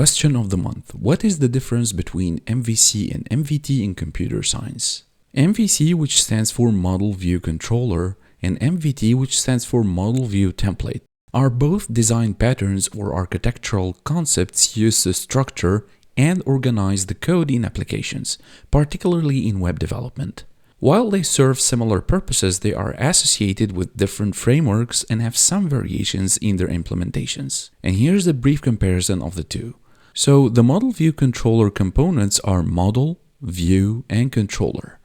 Question of the month. What is the difference between MVC and MVT in computer science? MVC, which stands for Model View Controller, and MVT, which stands for Model View Template, are both design patterns or architectural concepts used to structure and organize the code in applications, particularly in web development. While they serve similar purposes, they are associated with different frameworks and have some variations in their implementations. And here's a brief comparison of the two. So the Model View Controller components are Model, View, and Controller.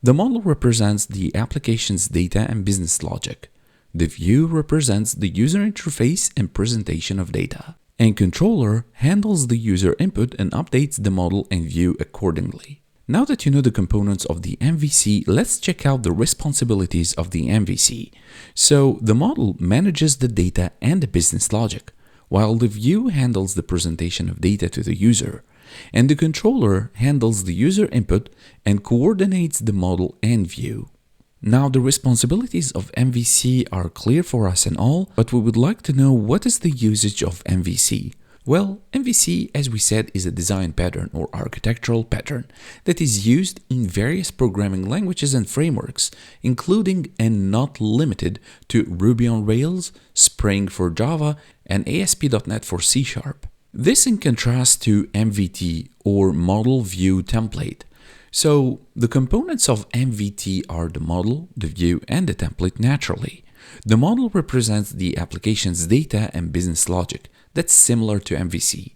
The model represents the application's data and business logic. The view represents the user interface and presentation of data. And Controller handles the user input and updates the model and view accordingly. Now that you know the components of the MVC, let's check out the responsibilities of the MVC. So the model manages the data and the business logic, while the view handles the presentation of data to the user, and the controller handles the user input and coordinates the model and view. Now the responsibilities of MVC are clear for us and all, but we would like to know what is the usage of MVC. Well, MVC, as we said, is a design pattern or architectural pattern that is used in various programming languages and frameworks, including and not limited to Ruby on Rails, Spring for Java, and ASP.NET for C#. This in contrast to MVT or Model View Template. So the components of MVT are the model, the view, and the template naturally. The model represents the application's data and business logic. That's similar to MVC.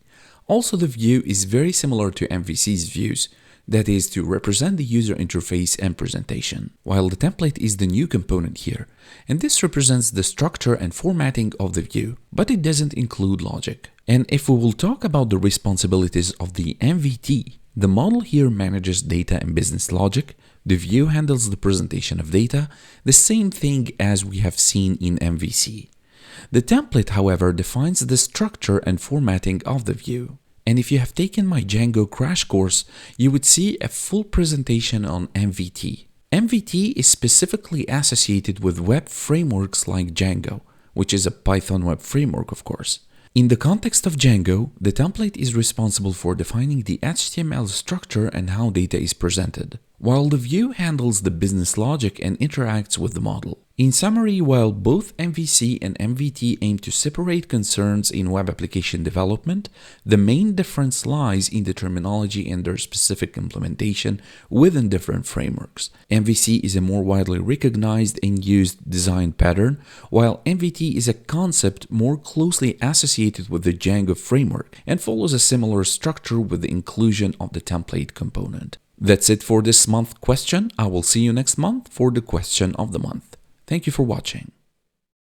Also, the view is very similar to MVC's views, that is to represent the user interface and presentation, while the template is the new component here, and this represents the structure and formatting of the view, but it doesn't include logic. And if we will talk about the responsibilities of the MVT, the model here manages data and business logic, the view handles the presentation of data, the same thing as we have seen in MVC. The template, however, defines the structure and formatting of the view. And if you have taken my Django crash course, you would see a full presentation on MVT. MVT is specifically associated with web frameworks like Django, which is a Python web framework, of course. In the context of Django, the template is responsible for defining the HTML structure and how data is presented, while the view handles the business logic and interacts with the model. In summary, while both MVC and MVT aim to separate concerns in web application development, the main difference lies in the terminology and their specific implementation within different frameworks. MVC is a more widely recognized and used design pattern, while MVT is a concept more closely associated with the Django framework and follows a similar structure with the inclusion of the template component. That's it for this month's question. I will see you next month for the question of the month. Thank you for watching.